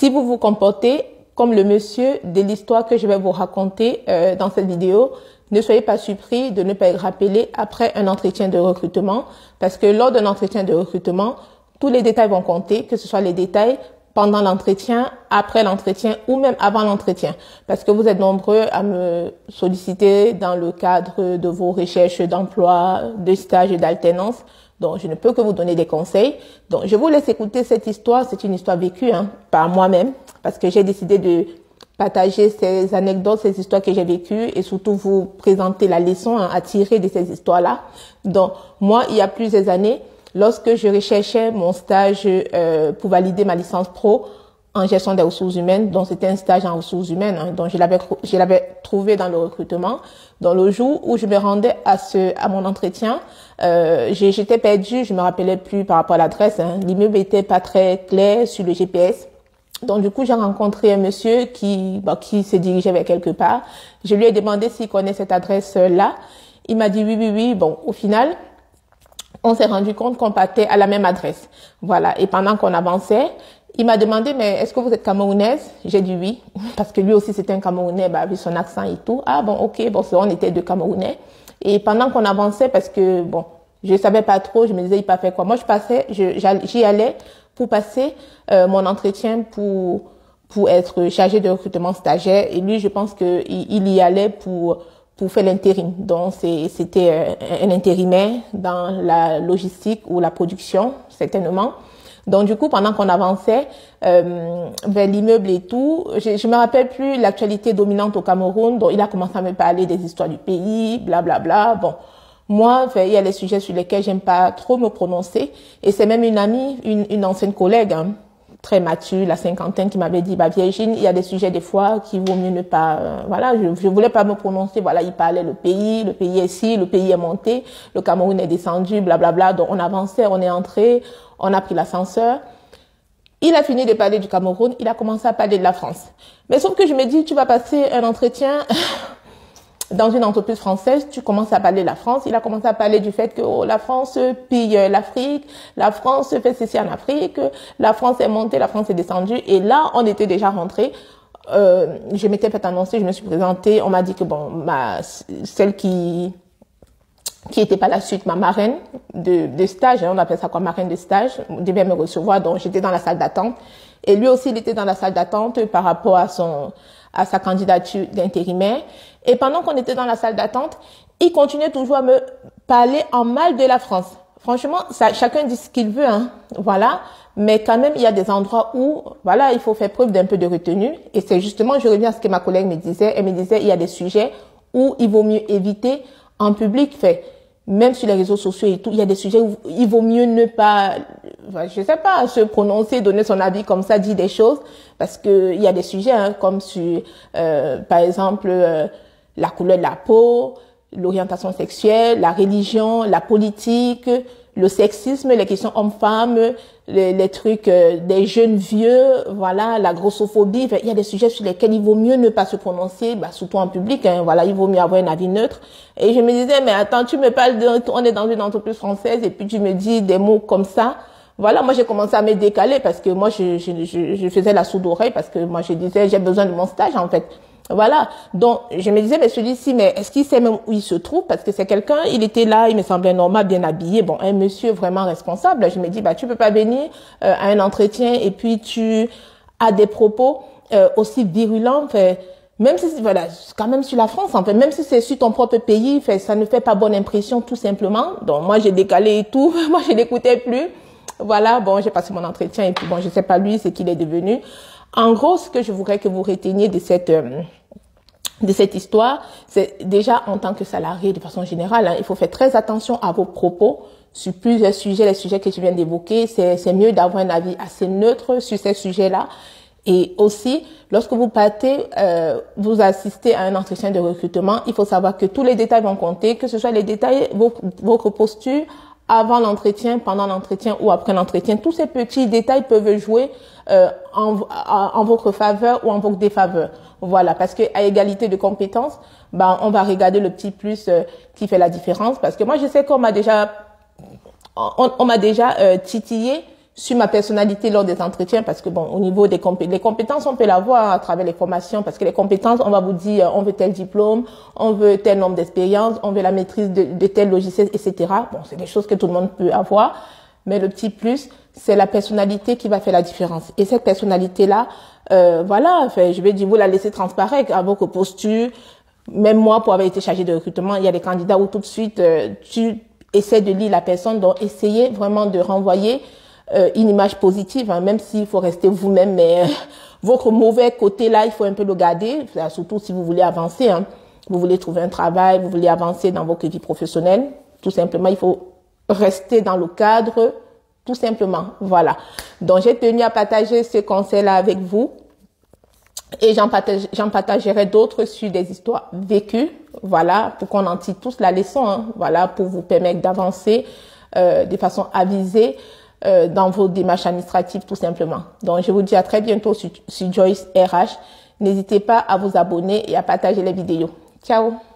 Si vous vous comportez comme le monsieur de l'histoire que je vais vous raconter dans cette vidéo, ne soyez pas surpris de ne pas être rappelé après un entretien de recrutement, parce que lors d'un entretien de recrutement, tous les détails vont compter, que ce soit les détails pendant l'entretien, après l'entretien ou même avant l'entretien, parce que vous êtes nombreux à me solliciter dans le cadre de vos recherches d'emploi, de stage et d'alternance. Donc, je ne peux que vous donner des conseils. Donc, je vous laisse écouter cette histoire. C'est une histoire vécue par moi-même, parce que j'ai décidé de partager ces anecdotes, ces histoires que j'ai vécues et surtout vous présenter la leçon à tirer de ces histoires-là. Donc, moi, il y a plusieurs années, lorsque je recherchais mon stage pour valider ma licence pro en gestion des ressources humaines, donc c'était un stage en ressources humaines, donc je l'avais trouvé dans le recrutement. Dans le jour où je me rendais à mon entretien, j'étais perdue, je me rappelais plus par rapport à l'adresse. L'immeuble était pas très clair sur le GPS. Donc du coup, j'ai rencontré un monsieur qui se dirigeait vers quelque part. Je lui ai demandé s'il connaît cette adresse-là. Il m'a dit oui. Bon, au final, on s'est rendu compte qu'on partait à la même adresse. Voilà. Et pendant qu'on avançait, il m'a demandé, mais est-ce que vous êtes camerounaise? J'ai dit oui, parce que lui aussi c'était un Camerounais, vu son accent et tout. Ah bon, ok, bon, on était deux Camerounais. Et pendant qu'on avançait, parce que bon, je savais pas trop, je me disais, il passait quoi? Moi, j'y allais pour passer mon entretien pour être chargé de recrutement stagiaire. Et lui, je pense que il y allait pour faire l'intérim. Donc, c'était un intérimaire dans la logistique ou la production, certainement. Donc, du coup, pendant qu'on avançait vers l'immeuble et tout, je me rappelle plus l'actualité dominante au Cameroun. Donc, il a commencé à me parler des histoires du pays, blablabla. Bon, moi, il y a des sujets sur lesquels j'aime pas trop me prononcer. Et c'est même une amie, une ancienne collègue, très mature, la cinquantaine, qui m'avait dit, Virginie, il y a des sujets des fois qui vaut mieux ne pas, voilà, je voulais pas me prononcer, voilà, il parlait le pays est ici, le pays est monté, le Cameroun est descendu, blablabla. Donc, on avançait, on est entré, on a pris l'ascenseur. Il a fini de parler du Cameroun, il a commencé à parler de la France. Mais sauf que je me dis, tu vas passer un entretien dans une entreprise française, tu commences à parler de la France. Il a commencé à parler du fait que la France pille l'Afrique, la France fait ceci en Afrique, la France est montée, la France est descendue. Et là, on était déjà rentré. Je m'étais fait annoncer, je me suis présentée. On m'a dit que bon, celle qui était par la suite ma marraine de stage, on appelle ça quoi, marraine de stage, devait me recevoir. Donc j'étais dans la salle d'attente. Et lui aussi, il était dans la salle d'attente par rapport à sa candidature d'intérimaire. Et pendant qu'on était dans la salle d'attente, il continuait toujours à me parler en mal de la France. Franchement, chacun dit ce qu'il veut, voilà. Mais quand même, il y a des endroits où, voilà, il faut faire preuve d'un peu de retenue. Et c'est justement, je reviens à ce que ma collègue me disait. Elle me disait, il y a des sujets où il vaut mieux éviter en public, même sur les réseaux sociaux et tout, il y a des sujets où il vaut mieux ne pas, je sais pas, se prononcer, donner son avis comme ça, dire des choses, parce que il y a des sujets comme sur, par exemple, la couleur de la peau, l'orientation sexuelle, la religion, la politique, le sexisme, les questions hommes-femmes, les trucs des jeunes vieux, voilà, la grossophobie. Il y a des sujets sur lesquels il vaut mieux ne pas se prononcer, surtout en public. Voilà, il vaut mieux avoir un avis neutre. Et je me disais, mais attends, tu me parles on est dans une entreprise française et puis tu me dis des mots comme ça. Voilà, moi j'ai commencé à me décaler parce que moi je faisais la sourde oreille parce que moi je disais j'ai besoin de mon stage en fait. Voilà. Donc, je me disais, mais celui-ci, mais est-ce qu'il sait même où il se trouve? Parce que c'est quelqu'un, il était là, il me semblait normal, bien habillé. Bon, un monsieur vraiment responsable. Je me dis, tu peux pas venir à un entretien et puis tu as des propos aussi virulents. Même si, voilà, quand même sur la France, en fait, même si c'est sur ton propre pays, ça ne fait pas bonne impression, tout simplement. Donc, moi, j'ai décalé et tout. Moi, je l'écoutais plus. Voilà. Bon, j'ai passé mon entretien et puis bon, je sais pas lui, c'est qu'il est devenu. En gros, ce que je voudrais que vous reteniez de cette histoire, c'est déjà en tant que salarié de façon générale, il faut faire très attention à vos propos sur plusieurs sujets, les sujets que je viens d'évoquer. C'est mieux d'avoir un avis assez neutre sur ces sujets-là. Et aussi, lorsque vous partez, vous assistez à un entretien de recrutement, il faut savoir que tous les détails vont compter, que ce soit les détails, votre posture, avant l'entretien, pendant l'entretien ou après l'entretien. Tous ces petits détails peuvent jouer en votre faveur ou en votre défaveur. Voilà, parce que à égalité de compétences, on va regarder le petit plus qui fait la différence. Parce que moi, je sais qu'on m'a déjà, on m'a déjà titillé sur ma personnalité lors des entretiens, parce que bon, au niveau des les compétences, on peut l'avoir à travers les formations, parce que les compétences, on va vous dire, on veut tel diplôme, on veut tel nombre d'expériences, on veut la maîtrise de tel logiciel, etc. Bon, c'est des choses que tout le monde peut avoir, mais le petit plus, c'est la personnalité qui va faire la différence. Et cette personnalité-là, voilà, enfin, je vais dire, vous la laissez transparaître à votre posture. Même moi, pour avoir été chargée de recrutement, il y a des candidats où tout de suite, tu essaies de lire la personne, donc essayez vraiment de renvoyer une image positive, hein, même s'il faut rester vous-même, mais votre mauvais côté là, il faut un peu le garder, surtout si vous voulez avancer, hein. Vous voulez trouver un travail, vous voulez avancer dans votre vie professionnelle, tout simplement, il faut rester dans le cadre, tout simplement, voilà. Donc, j'ai tenu à partager ce conseil-là avec vous, et j'en partagerai d'autres sur des histoires vécues, voilà, pour qu'on en tire tous la leçon, hein, voilà, pour vous permettre d'avancer de façon avisée, dans vos démarches administratives tout simplement. Donc, je vous dis à très bientôt sur Joyce RH. N'hésitez pas à vous abonner et à partager les vidéos. Ciao!